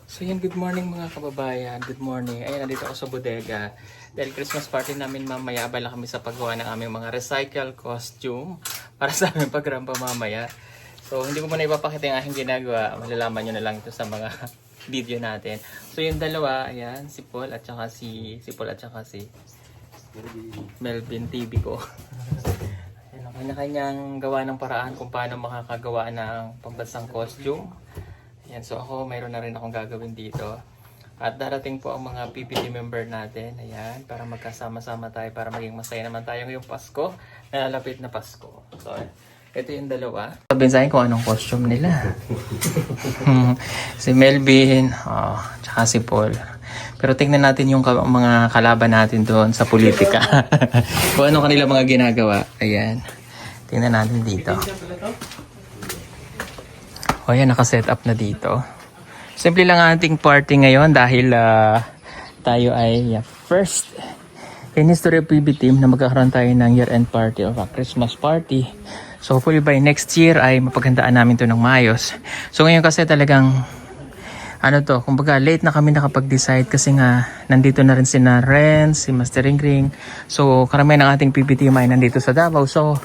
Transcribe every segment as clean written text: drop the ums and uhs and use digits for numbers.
So yan, good morning mga kababayan. Good morning. Ayan, nandito ako sa bodega. Dahil Christmas party namin mamaya, abala kami sa paggawa ng aming mga recycle costume para sa aming pagrampa mamaya. So hindi ko muna ipapakita yung aking ginagawa. Malalaman nyo na lang ito sa mga video natin. So yung dalawa, ayan, si Paul at saka si Melvin TV ko. Ayan, kanya-kanyang gawa ng paraan kung paano makakagawa ng pambansang costume. Yan, so ako mayroon na rin akong gagawin dito. At darating po ang mga PPT member natin. Ayan, para magkasama-sama tayo para maging masaya naman tayo ngayong Pasko. Nalalapit na Pasko. So, ito yung dalawa. Sabihin sa akin kung anong costume nila. Si Melvin, tsaka si Paul. Pero tingnan natin yung mga kalaban natin doon sa politika. Kung ano kanila mga ginagawa. Ayan. Tingnan natin dito. O yan, naka-set up na dito. Simple lang ang ating party ngayon dahil tayo ay first in history of PB team na magkakaroon tayo ng year-end party or a Christmas party. So hopefully by next year ay mapaghandaan namin to ng maayos. So ngayon kasi talagang kumbaga late na kami nakapag-decide kasi nga nandito na rin si Ren, si Master Ring. So karamihan ng ating PB team ay nandito sa Davao. So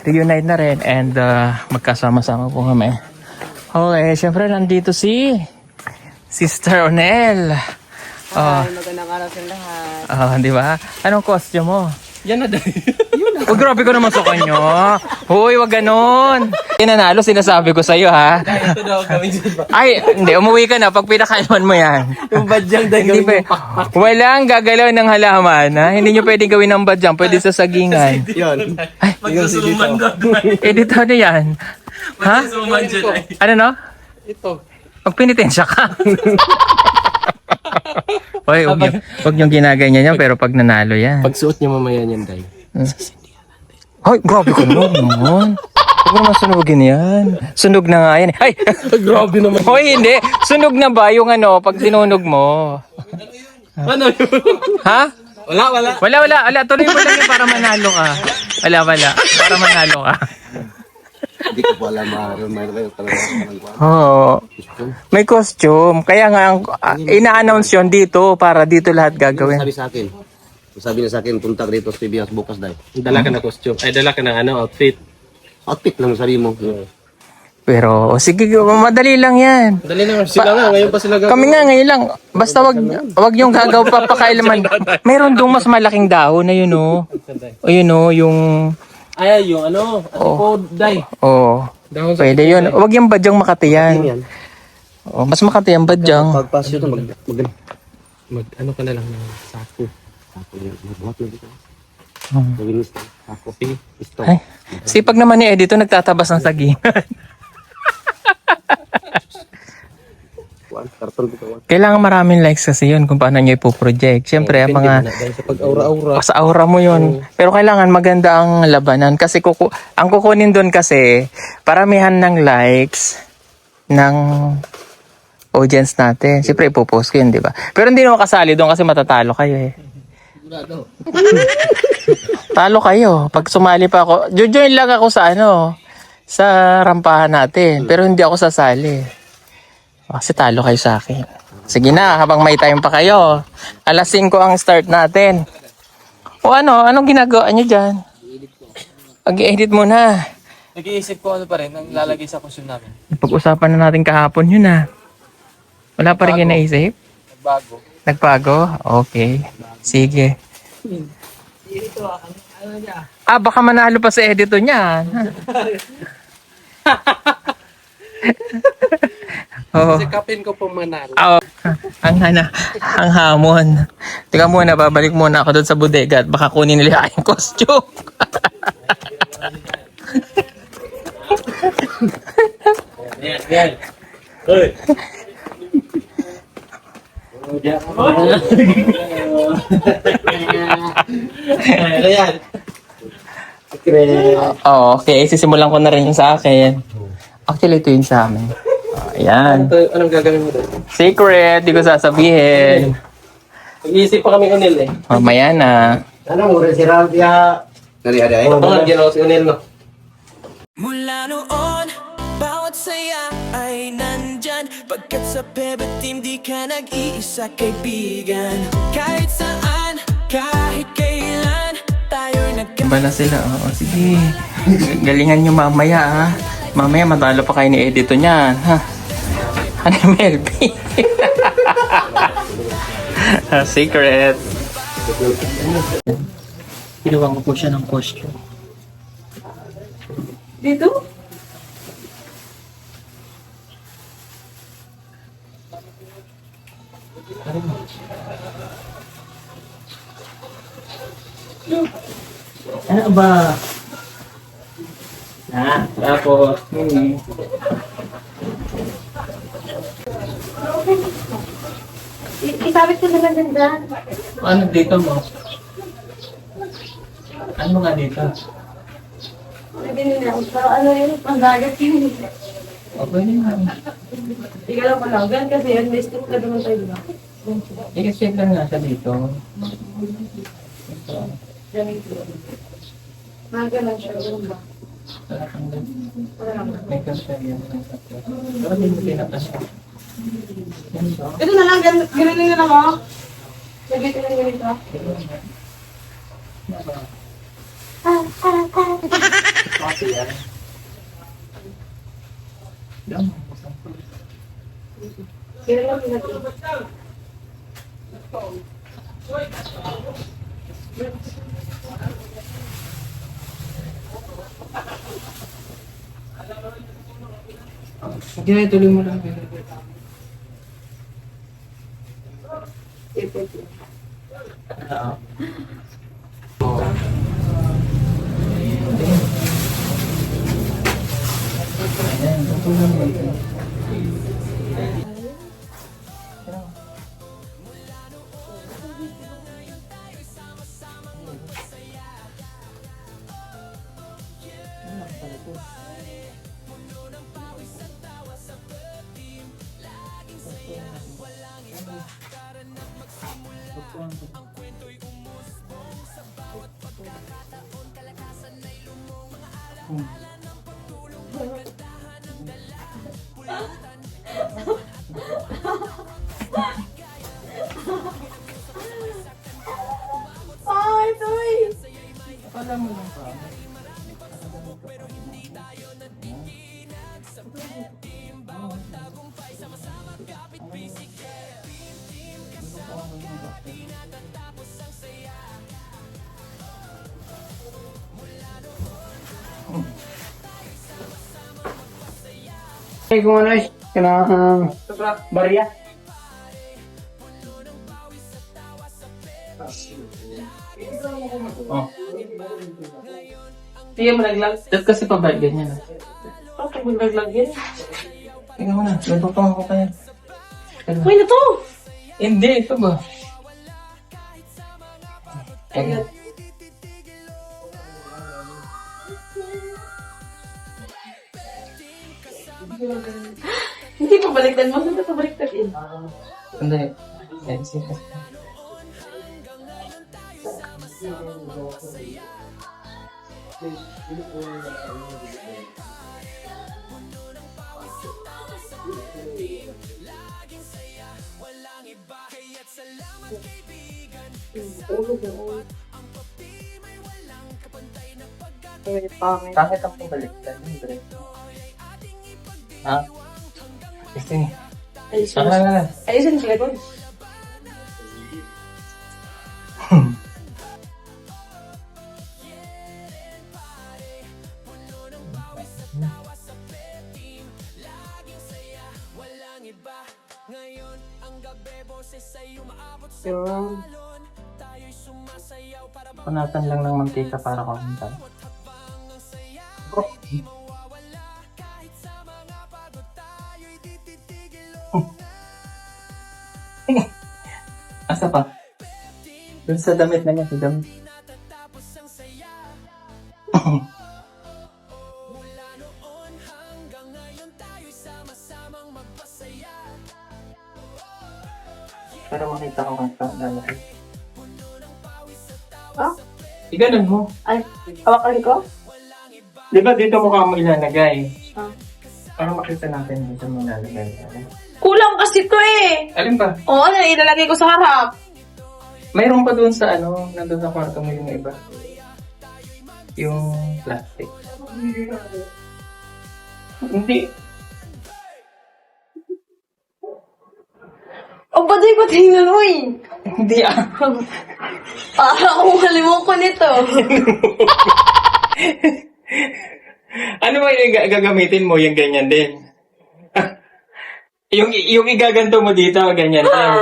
reunite na rin and magkasama-sama po kami. Okay, syempre nandito si Sister Onel. Magandang araw sa lahat. Di ba? Anong costume mo? Yan na dahil. Oh, grabe ko naman sa kanya. Hoy, wag ganon. Nanalo, sinasabi ko sa'yo, ha? Ito daw kami dyan. Ay, hindi, umuwi ka na pag pinakaiwan mo yan. Yung badyang dahil Hindi gawin pa, walang gagalaw ng halaman, ha? Hindi nyo pwedeng gawin ng badyang, pwede sa sagingan. yun. Ay, Magsusuman daw. edit ano yan? Ha? Magsusuman dyan ay. Ano no? Ito. Magpinitensya ka. Hoy, wag niyong ginaganyan yan, pero pag nanalo yan. Pagsuot niya mamaya niyan dahil. Ay, grabe ka naman. Huwag naman sunugin yan. Sunog na nga yan. Ay! Grabe naman. Hoy, hindi. Sunog na ba yung pag sinunog mo? Ano yun? Ha? Wala. Wala. Tuloy mo lang yun para manalo ka. Wala. Para manalo ka. Hindi ko po alam may talaga. Oo. May costume. Kaya nga, ina-announce yun dito para dito lahat gagawin. Sabi sa akin. Sabi niya sa akin, punta ka dito sa PBS bukas dahil. Dala ka na costume. Ay, dala ka ng outfit. Outfit lang sabi mo. Pero, sige, madali lang yan. Dali na. Sila nga. Ngayon pa sila gagawin. Kami nga ngayon lang. Basta wag yung gagaw papakailaman. Mayroon doon mas malaking dahon na yun, oh. O yun, oh, yung... Ay, yung po, day. Oh, pwede yun. Wag yung badyang makati yan. Oh, mas makati yung badyang. Pagpasyo na Ano ka na lang ng sako. Sako yan. Magbuhat na dito. Hmm. Gawin mo sako. Sige. Stop. Ay, sipag naman ni Eddie to nagtatabas ng saging. Karton dito. Kailangan maraming likes kasi yun kung paano nyo ipoproject. Siyempre, ang mga... Dahil sa pag-aura-aura. Sa aura mo yun. Pero kailangan maganda ang labanan. Kasi ang kukunin doon kasi, paramihan ng likes ng audience natin. Siyempre, ipopost ko yun, di ba? Pero hindi naman kasali doon kasi matatalo kayo eh. Talo kayo. Pag sumali pa ako, join lang ako sa rampahan natin. Pero hindi ako sasali. Kasi talo kayo sa akin. Sige na, habang may time pa kayo. Alas 5 ang start natin. O anong ginagawa nyo dyan? Mag-edit muna. Nag-iisip ko pa rin ang lalagay sa costume namin. Pag-usapan na natin kahapon yun Wala pa rin kayo naisip? Nagbago. Nagbago? Okay. Sige. Baka manalo pa sa edito niya. Oh. Sikapin ko po manalo. Ang hamon. Teka muna, babalik muna ako doon sa bodega at baka kunin nila yung costume. Yan. Hoy. Ayan. Okay, sisimulan ko na rin yung sa akin. Actually, ito yung sa amin. Ayan. Anong gagawin mo doon? Secret, di ko sasabihin. Nag-iisip pa kami Unil eh. Mamaya na. Ano mo rin si Rabia? Nari-hari ay? Mga ginawa si Unil no? Mula noon, bawat saya ay nandyan. Pagkat sa Pebble Team di ka nag-iisa kaibigan. Kahit saan, kahit kailan, tayo'y Iba na sila. Oo, sige. Galingan nyo mamaya, ha? Mamaya matalo pa kayo ni Edito niyan, ha? Ano yung Melby? Secret. Ginawa ko po siya ng costume. Dito? Ano ba? Tapos, Isabit ko na lang dyan. ano dito mo? Ano nga dito? Pwede nila. Pero ano yun, ang dagat yun. Okay na. Ikaw lang palagan kasi yan, may stick ka naman tayo, diba? I-check lang nga siya dito. Ito. Mga ganun siya, ganun ba? Wala kang Wala naman. may kasya yan. Pero hindi mo pinapasya. Yan ba? Ito na lang, ganun na lang ako. Sabitin lang ganito. Kasi yan. Yan. Ganun lang ganito. Sige na, tuloy mo lang. Ipit. Oo. Ayan, ito lang dito. Ay, toy! Alam mo lang pa. Kung ano eh, kanang barya. Oh. Sige mo naglag. Dahil kasi pabalik ganyan. Okay, maglaglag yan. Tingnan mo na. Nagtutungan ko pa yan. Uy, na to! Hindi, ito ba? Ayun. Hindi pa baliktad mo. Saan pa baliktad yun? Hindi. Ayun, sige. Ay, pangit. Bakit ang pabaliktad? Hindi. Ha? Kasi, Ayusin mo. ah, Ayusin mo sa likod. Yun. punatan lang ng mantika para kumanta. Asa pa? Dun sa damit na niya, sa damit. Para makita ko kung saan lalaki. Ah? Iganon mo. Ay, hawakan ko? Di ba dito mukha mo ilalagay? Ah. Para makita natin dito mo ilalagay. kasi ito eh. Alin ba? Oo, ano, ilalagay ko sa harap. Mayroon pa doon sa nandun sa kwarto mo yung iba. Yung plastic. Hindi. O, ba't di ko tingnan mo eh? Hindi Para akong halimong ko nito. Ano ba yung gagamitin mo? Yung ganyan din. yung igaganto mo dito, ganyan din.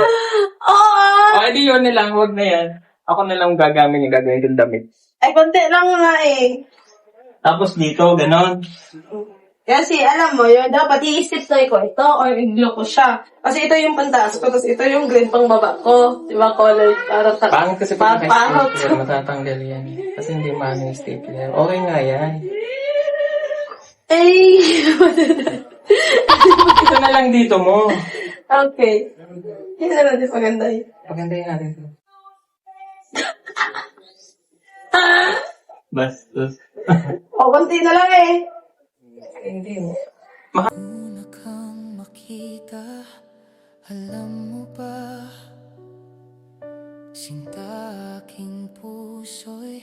Oo. Edi yun na lang, wag na yan. Ako na lang gagawin yung damit. Ay, konti lang nga eh. Tapos dito, ganon. Kasi alam mo, yun, dapat i-step ko ito or i-glue ko siya. Kasi ito yung pantaas ko, tapos ito yung green pang baba ko. Diba, color, parang Pangit kasi pag Pangit. stapler, matatanggal yan. Kasi hindi maano yung stapler. Okay nga yan. Ay! Ito na lang dito mo. Okay. Hindi na natin paganda yun. Pagandahin natin ito. Bastos. O, konti na lang eh. Hindi mo. Una kang makita, alam mo ba? Sinta aking puso'y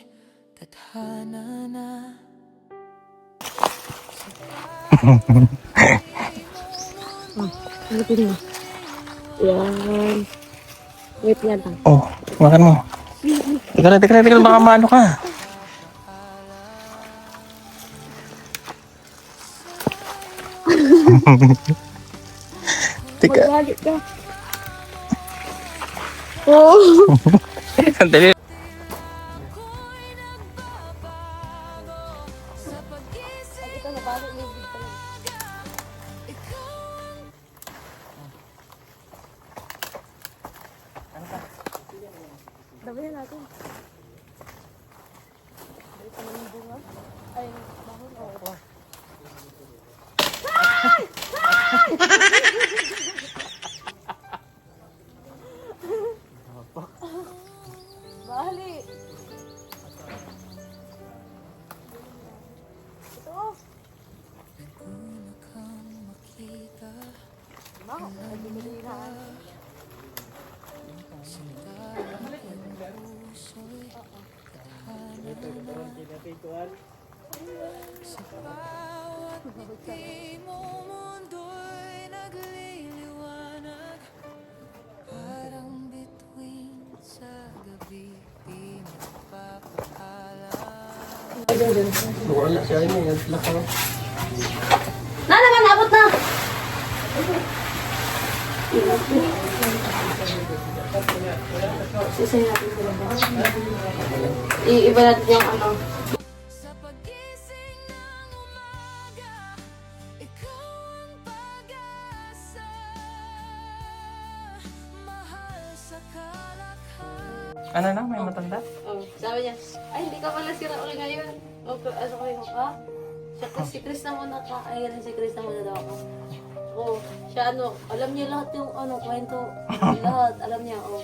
tadhana na. Yan. Wait nga lang. Oh, makan mo. Teka lang, baka maano ka. Teka. Magalit ka. Oo. Sandali. Ito na balik yung big talaga. Dami na natin. Dito na yung bunga. Ay, bahon. Oo. Bali. Ito. Una kang makita, Mao, nagbibiling na. sinta aking puso'y tadhana na. Sa bawat ngiti mo, mundo'y nagliliwanag. Parang bituin sa gabi, di magpapaalam. Wala siya yun. Lakaw. Na naman, abot na! Sisay natin sila ba? Iiba natin yung ano. Sa pagising ng umaga, ikaw ang pag-asa. Mahal sa kalakhan. Ano na? May matanda? Oh, sabi niya, ay, hindi ka pala sira ulit ngayon. O, ano kayo ka? Si Chris na muna ka. Ay, ganun si Chris na muna daw ako. Oo, siya ano, alam niya lahat yung kwento. Lahat, alam niya, oh.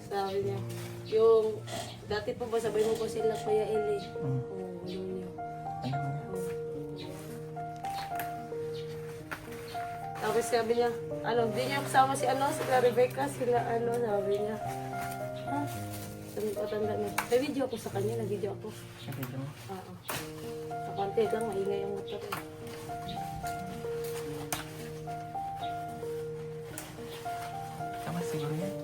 Sabi niya, yung, dati pa ba sabay mo ko sila Kuya Eli? Oo, alam niya. Oo. Tapos sabi niya, di niya kasama si sila Rebecca, sila sabi niya. Ha? Sabi ko, tanda niya. May video ako sa kanya, nag-video ako. Oo. Kapante lang, maingay yung motor eh. Tama siguro yan.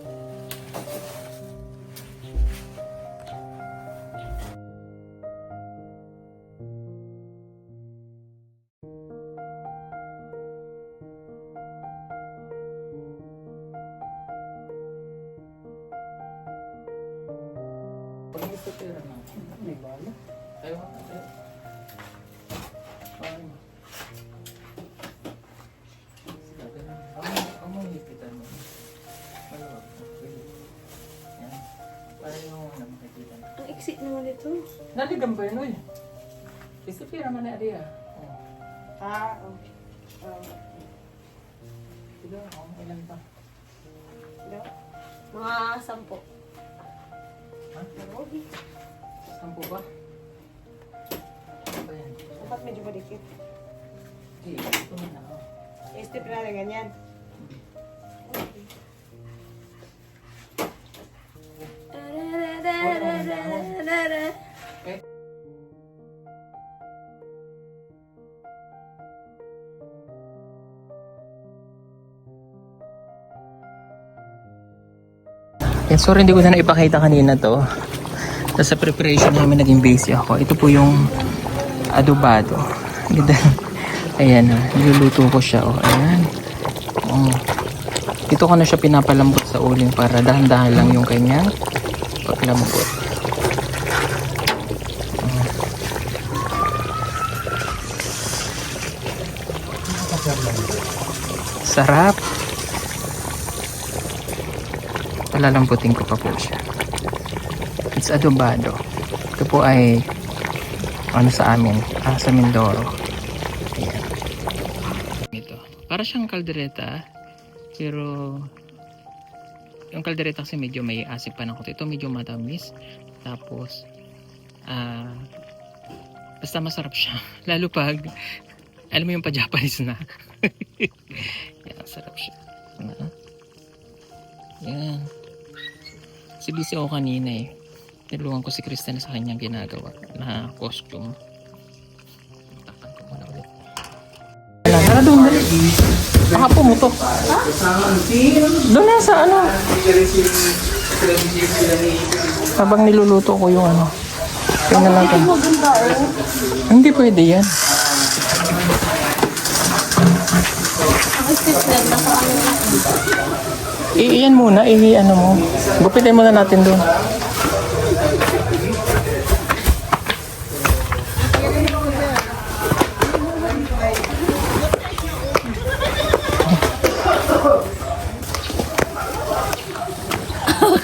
Pag gusto pera na, may bala. Ayaw ka tayo. Ang mga hipitan mo. Maluwag. Yan. Para yung makikita. Ang exit naman ito. Naligam ba yun, uy? Isipira man na ariya. Okay. Sige, ilan pa? Mga 10. Ha? Sampu ba? Ano ba yan? Dapat medyo madikit. Hindi, ito na ako. I-step na lang ganyan. Yan, sorry hindi ko na ipakita kanina to. Tapos sa preparation namin naging busy ako. Ito po yung adobado. Ganda. Ayan na, niluluto ko siya. Oh, ayan. Oh. Dito ko na siya pinapalambot sa uling para dahan-dahan lang yung kanyang paglambot. Oh. Sarap. Palalambutin ko pa po siya. It's adobado. Ito po ay ano sa amin, sa Mindoro. Ayan. Ito. Para siyang kaldereta, pero yung kaldereta kasi medyo may asip pa ng konti. Ito medyo matamis. Tapos basta masarap siya. Lalo pag alam mo yung pa-Japanese na. Yan, sarap siya. Yan. Si busy ako kanina eh. Nilungan ko si Kristen sa kanyang ginagawa na costume. Takpan ko muna ulit. Tara doon, dali. Baka pumutok. Ha? Doon na sa ano. Habang niluluto ko yung ano. Tingnan natin. Hindi pwede yan. Iyan muna, ano mo. Gupitin muna natin doon.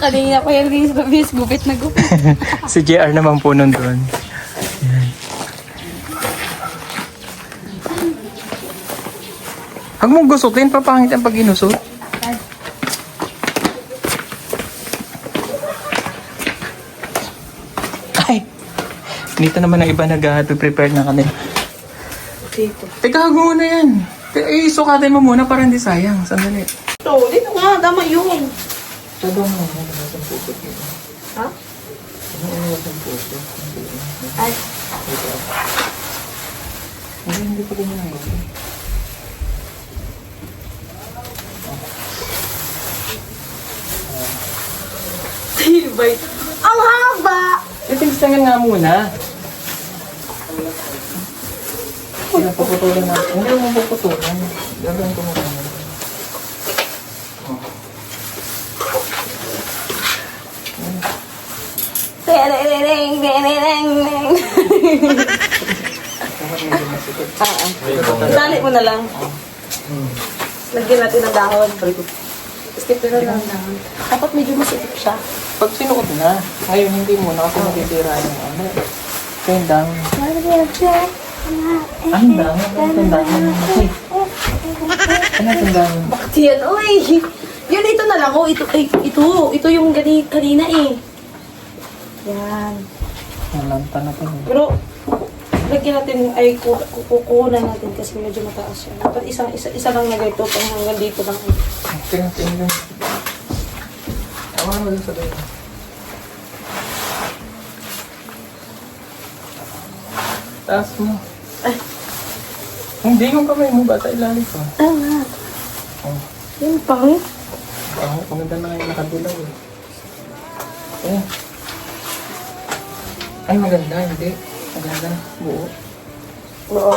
Kanina pa yan guys, gupit na gupit. Si JR naman po nun doon. Yan. Huwag mong gusutin, papangit ang pag inusot. Ay! Dito naman ang iba nag-prepare na kanila. Dito. Teka, huwag mo muna yan. Sukatin mo muna para hindi sayang. Sandali. So, dito nga, tama yun. Sabi mo muna, naman puso dito. Ha? Naman puso. Ay. Hindi pa ganyan ang gusto. Tibay. Ang haba! Titingstangan nga muna. Paputulan natin. Hindi mo paputulan. Gagawin ko muna. Dali mo na lang. Lagyan natin ng dahon. Skip na lang ng dahon. Dapat medyo masikip siya. Pag sinuot na, ngayon hindi muna kasi magtitira yung ano. Kaya yung dami. Ay, ang dami. Ang dami. Ano ang dami? Bakit yan? Uy! Yun, ito na lang. Oh, ito yung kanina eh. Yan. Nalanta na pa. Pero, lagyan natin, ay kukunan natin kasi medyo mataas yan. Dapat isa lang na ganito pang hanggang dito lang. Tingnan. Awan mo lang sa dito. Taas mo. Ay. Hindi yung kamay mo, bata ilalim pa. Nga. Oh. Yan, pangit. Paganda na kayo nakadilaw eh. Eh. Ay, maganda, hindi. Maganda, buo. Oo.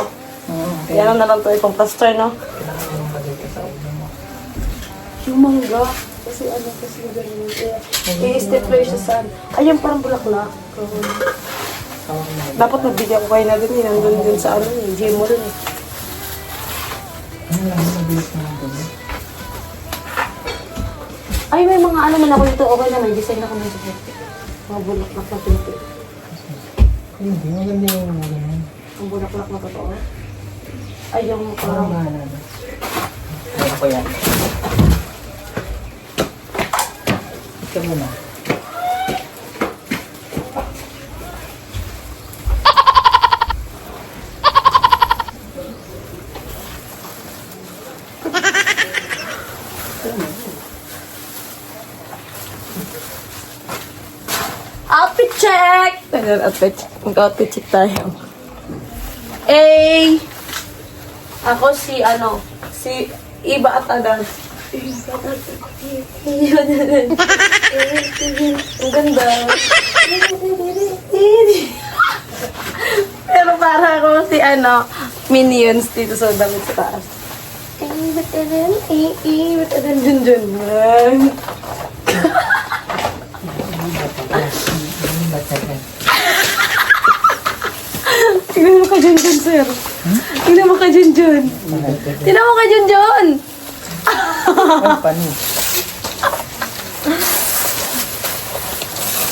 Okay. Yan na lang ito itong plaster, no? Kailangan yung kadito sa ulo mo. Yung mangga. Kasi ganyan. I-stapler siya sa ayun, parang bulaklak. Dapat nagbigyan ko kayo na dun eh. Nandun dun sa gym mo dun eh. Ano lang, mabilis na lang dun. Ay, may mga ano man ako dito. Okay na, may design ako ng sakit. Mga bulaklak na pinto. Hindi, maganda yung mga ganun. Ang bulaklak na totoo. Ay, yung Parang parang... bahala na. Ano ko yan? Ito muna. check! Mag-outfit check tayo. A! Ako si Iba Atagan. Ang ganda. Pero para ako si Minions dito sa damit sa taas. Ba't adan, Junjun. Tingnan mo ka, Junjun, sir. Tingnan mo ka, Junjun. Tingnan mo ka, Junjun. Ay, panis.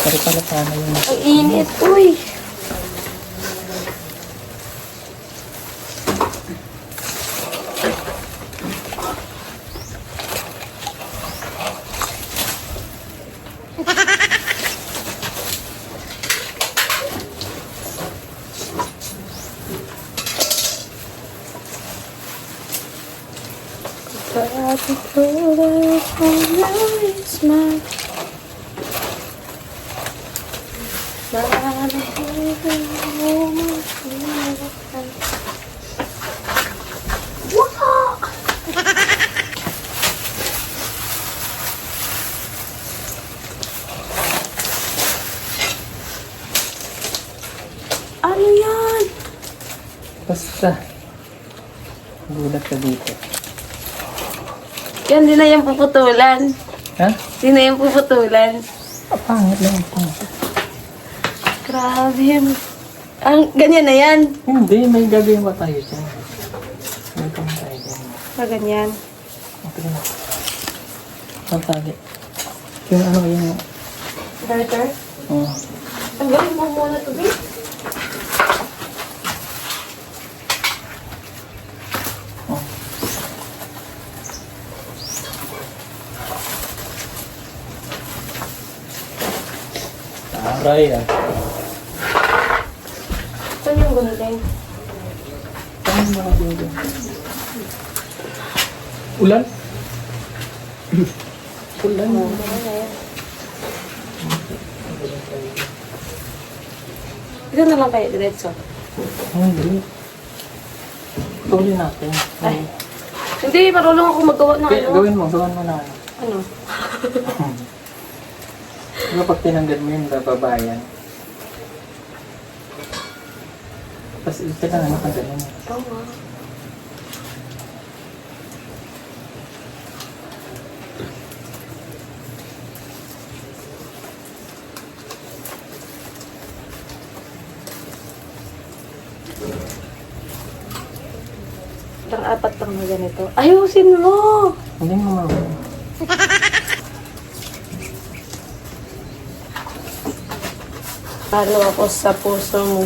Pero pala sana yun. Ang init, uy. Ano yan? Basta. Gulat ka dito. Yan, di na yan puputulan. Ha? Di na yan puputulan. Pangit lang ito. Grabe yan. Ganyan na yan. Hindi, may gagawin pa tayo dyan. May kami tayo dyan. Ganyan. Okay na. Ang tali. Yung yung... Darter? Oh. Ang galing mo muna to, babe. Aray ah. Saan yung gunting? Saan mga dulo? Ulan? Ulan. Ito na lang kayo, diretso. Hindi. Tuloy natin. Ay. Hindi, marunong ako magawa ng Kaya, gawin mo na. Ano? Diba pag tinanggal mo yung babayan? Tapos ito lang nakagalan. Oo nga. Apat lang na ganito. Ayusin mo! Hindi mo mawala. Palo ako sa puso mo.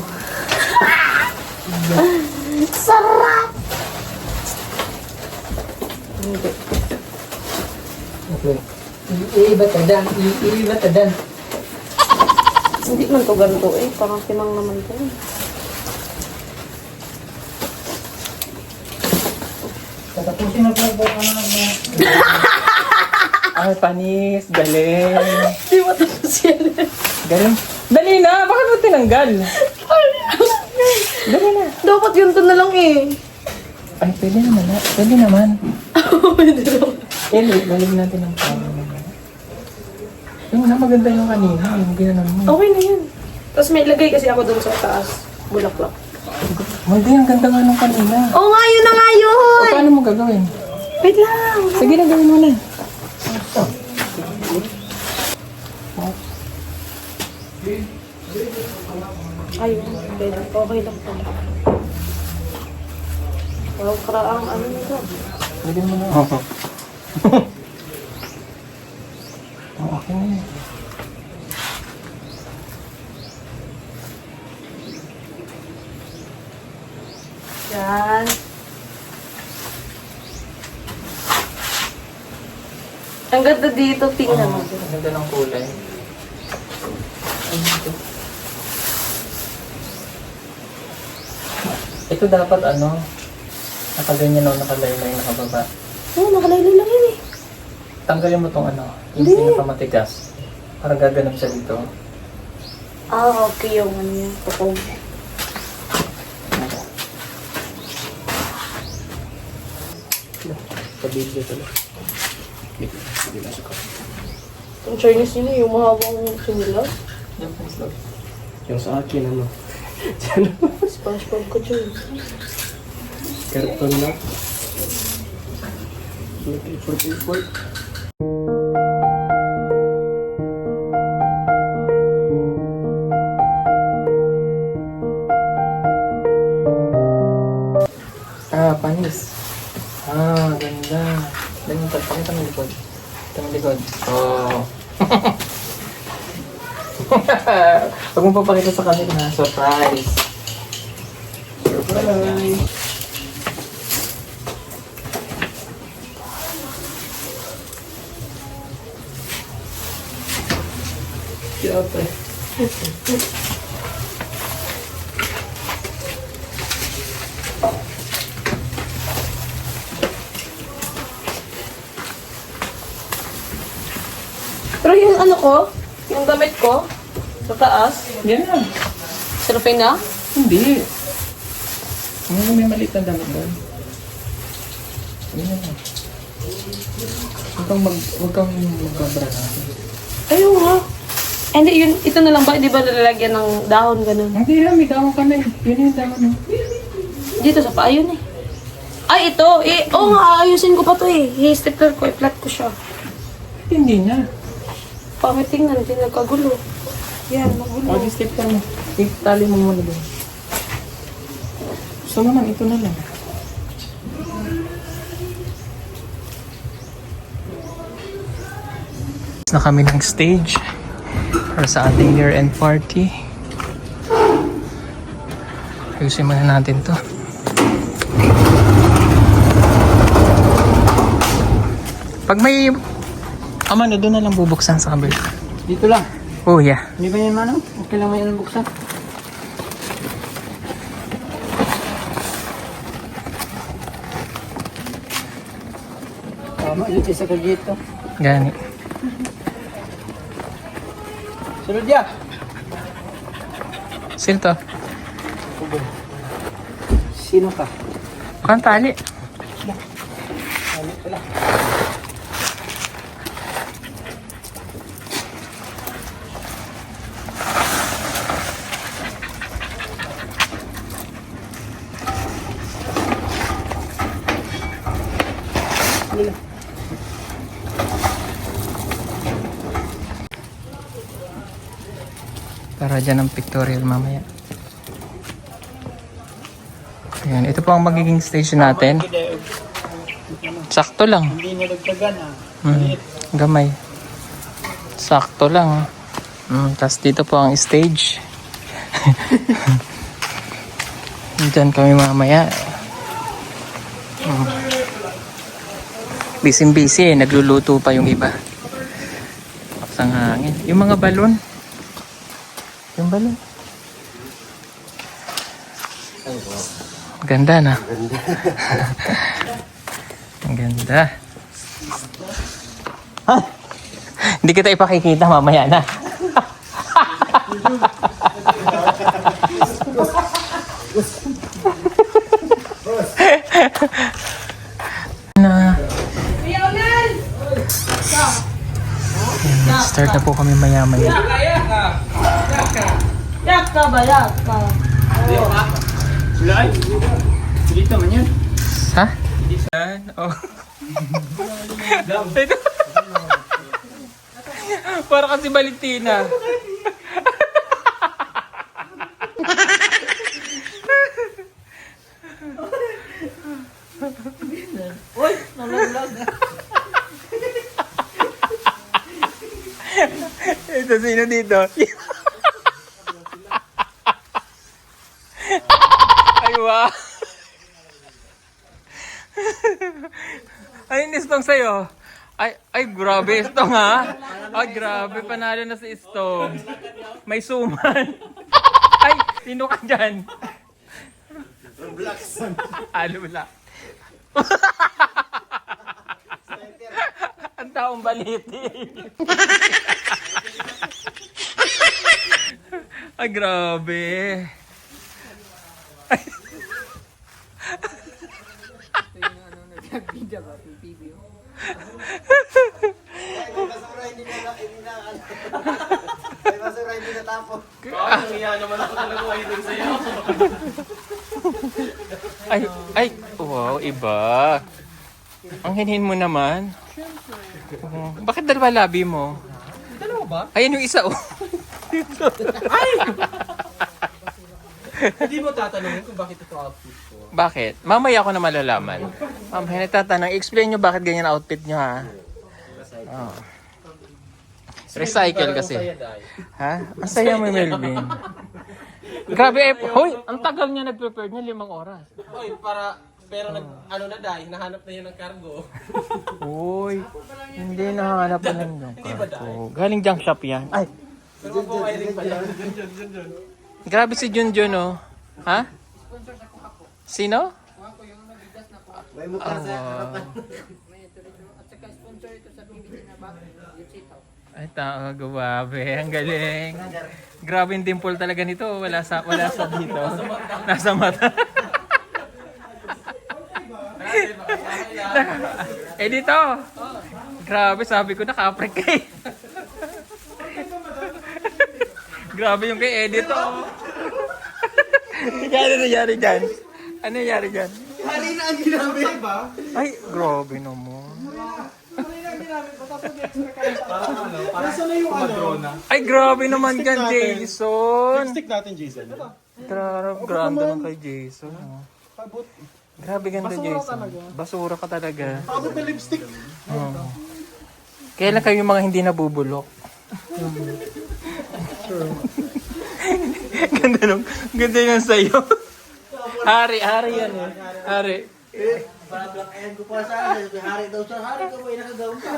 Sarap! Hindi. Okay. Iiba tadan. Iiba tadan. Hindi man to ganito eh. Parang timang naman to eh. Tatapusin na po Ay, panis. Galing. Di mo tapos yan. Galing. Dali na! Bakit mo tinanggal? Dali na. Dapat yun to na lang eh. Ay, pwede naman na. Pwede naman. Pwede naman. Eh, galing natin ang pang. Yung na, maganda yung kanina. Yung ginanon mo. Okay na yun. Tapos may ilagay kasi ako doon sa taas. Bulaklak. Hindi, ang ganda nga nung kanina. Oo nga, yun na nga O, yun! paano mo gagawin? Wait lang. Sige na, gawin mo na. Ayun, okay lang. Okay lang pala. Wow, karaang ano nito. Pwede mo na. Okay na yun. Yan. Ang ganda dito, tingnan mo. Ang ganda ng kulay. Ay, ito. Ito dapat nakaganyan o nakalaylay, nakababa. Oo, nakalaylay lang yun eh. Tanggalin mo tong yung Hindi. pinakamatigas. Para gaganon siya dito. Okay yung ano yun. Tukog. Pabidyo to. Ang Chinese nila, yung mahabang sinilas. Yung sa akin, ano? SpongeBob ko dyan. Carton na. Fruit. Panis. Ganda. Ganyan, pakita mo likod. Pakita mo likod. Oh. Huwag mo papakita sa kanila. Surprise. Surprise! Siyempre. Pero yung ano ko, yung damit ko, sa taas, Yan na. surfing na. Hindi. May maliit na damit doon. Yan na. Huwag kang magkabra natin. Ayun nga. Hindi, yun, ito na lang ba? Di ba nalalagyan ng dahon, ganun? Hindi na, may damo ka na eh. Yun yung damo no. Dito sa paa, yun eh. Ay, ito. Oo nga, ayusin ko pa to eh. I-stapler ko, i-flat ko siya. Hindi na. Pangit tingnan, hindi nagkagulo. Yan, magulo. Huwag i-step ka mo. Itali mo muna doon. Gusto naman, ito na lang. Na kami ng stage para sa ating year-end party. Ayusin muna natin to. Pag may na doon na lang bubuksan sa kabila. Dito lang. Oh yeah. Hindi ba yan, Manong? Okay lang may buksan. Tama, dito sa kagito. Gani. Sunod ya! Sino to? Sino ka? Mukhang tali. Para dyan ang pictorial mamaya. Ayan, ito po ang magiging station natin. Sakto lang. Hindi nalagtagan ah. Gamay. Sakto lang. Tapos dito po ang stage. Diyan kami mamaya. Busy-busy eh. Nagluluto pa yung iba. Paksang hangin. Yung mga balon. Yung balon. Ganda na. Ang ganda. Hindi kita ipakikita mamaya na. na. Start na po kami maya-maya. Yak ka ba? Yak ka. Wala dito man yan. Ha? Yan. Oh. Ito. Para kasi Valentina. Uy, nalaglag. Ito sino dito? Ay, wow. Ay, nistong sa'yo. Ay, grabe istong ha. Ay, grabe. Panalo na si istong. May suman. Ay, sino ka dyan? Alula. Ang taong baliti. Ay, grabe. Ay, wow, iba. Ang hinhin mo naman. Oh, bakit dalawa labi mo? Dalawa ba? Ayan yung isa, oh. Hindi mo tatanungin kung bakit ito outfit ko. Bakit? Mamaya ko na malalaman. Mamaya nagtatanong, explain nyo bakit ganyan outfit nyo, ha? Oh. Recycle kasi. Ha? Ang saya mo, Melvin. Grabe, hoy, ang tagal niya nag-prepare niya, 5 oras. Oy, pero nahanap na yun ng cargo. Uy, hindi nahanap na lang yung cargo. Galing junk shop yan. Ay, Pero po wiring pala. grabe si Junjun, oh. Ha? Sino? Ay, tao, grabe. Ang galing. Grabe yung dimple talaga nito. Wala sa dito. Nasa mata. Eh, dito. Grabe, sabi ko naka-aprik ka eh. Grabe yung kay Edith, oh. Ano nangyari dyan? Ano nangyari dyan? Hari na ang ginamit ba? Ay, grabe naman. Para sa na yung ano? Ay, grabe naman dyan, Jason. Stick natin, Jason. Grabe, grande naman kay Jason. Oh. Grabe ganda, Jason. Basura ka talaga. Pakabot na lipstick. Oh. Kailan kayo yung mga hindi nabubulok? Ganda nung sa'yo. Hari yan eh. Hari. Para black and ko pa sa akin. Hari daw siya. Hari ka ba yung nakagawin ka?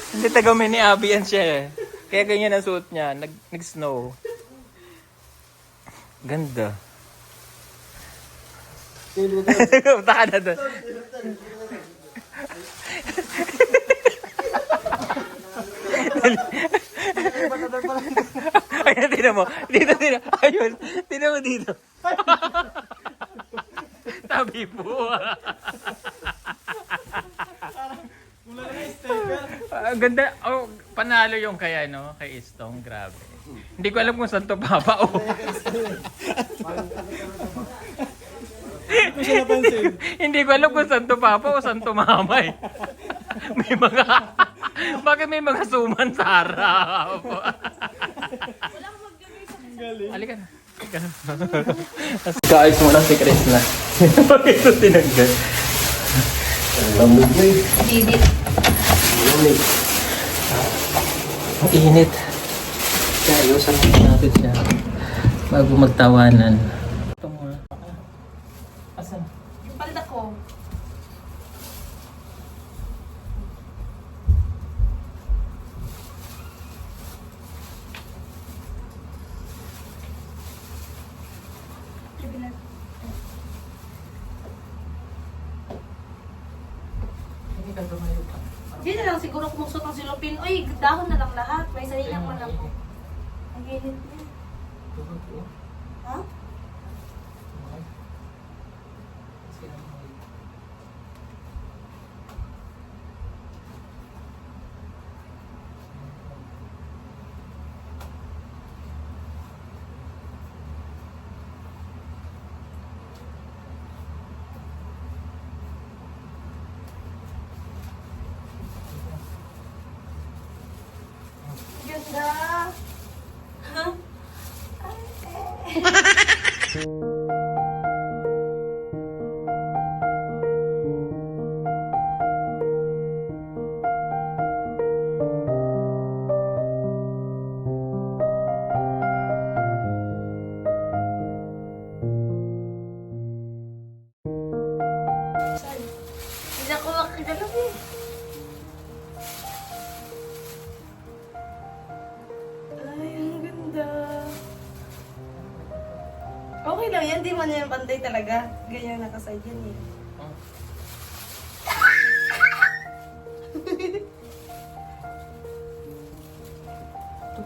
Hindi tagamin ni Abby yan siya eh. Kaya ganyan ang suot niya. Nag-snow. Ganda. Punta ka na doon. Ayun, tinan mo. Dito. Ayun, tinan mo dito. Tabi po. Ang ganda. Oh, panalo yung kay Istong. Grabe. Hindi ko alam kung saan to papa. Oh. Hindi ko alam kung saan to papa o saan to mamay. May mga... Bakit may mga suman sa harap? Halika na. Kaayos mo lang si Chris na. Bakit ito tinanggal? Init. Ang init. Kaya ayusan natin siya bago magtawanan. Ito mo. Asan? Yung palda ko. Hindi na lang siguro kumusot ng silopin. Uy, dahon na lang lahat. May sarilang man ako. Ang init niya. Ha? Ganda. Ha? Hindi ako makagalaw eh. Ay, ang ganda. Okay lang yan, di man yan pantay talaga. Ganyan nakaside yan eh.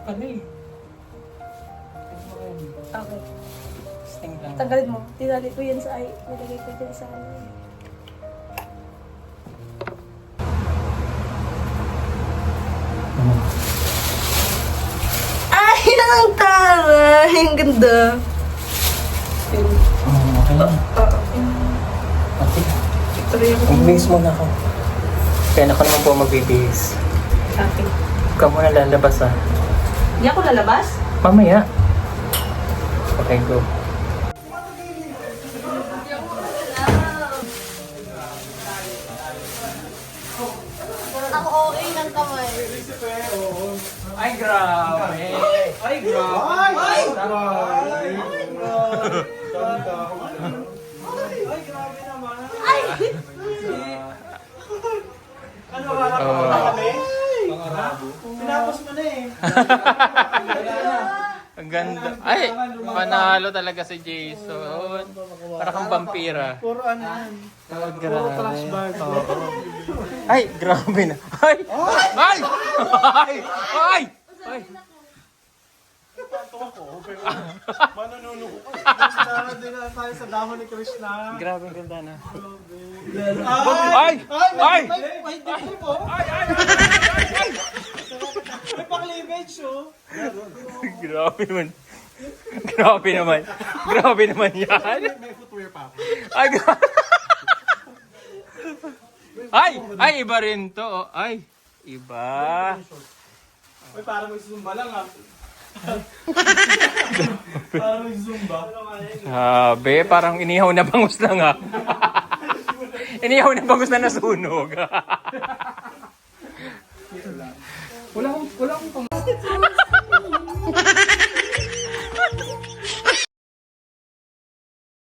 pala eh. Okay. Sting lang. Tanggalin mo. Tinali ko yan sa ay. Nilagay ko dyan sa ano. Ay, ang taray! Ang ganda. Okay lang. Okay. Mag-base muna ako. Kaya ako naman po magbibis. Okay. Ikaw muna lalabas ah. Hindi ako lalabas? Mamaya. Okay, go. Ang okay ng kamay. Ay, grabe! Ay, grabe! Ay, grabe! Ay, grabe naman! Ay! Ano, harap Oo. na kami? Tinapos mo na eh. Ang ganda. Ay! Panalo talaga si Jason. Para kang vampira. Puro ano yan. Oh, grabe. Oo. Ay, grabe na. Ay! Ay! Ay! Ay! Ay! Manununo ko. Sana din na tayo sa dahon ni Krishna. Grabe ang ganda na. Ay! Ay! Ay! May dip mo. Ay! Ay! Ay! May pang-cleavage oh. Grabe naman. Grabe naman. Grabe naman yan. May footwear pa ako. Ay, grabe. Ay! Ay, iba rin to. Oh. Ay, iba. Uy, parang may zumba lang ah. Parang may zumba. Sabi, parang inihaw na bangus lang ah. Inihaw na bangus na nasunog.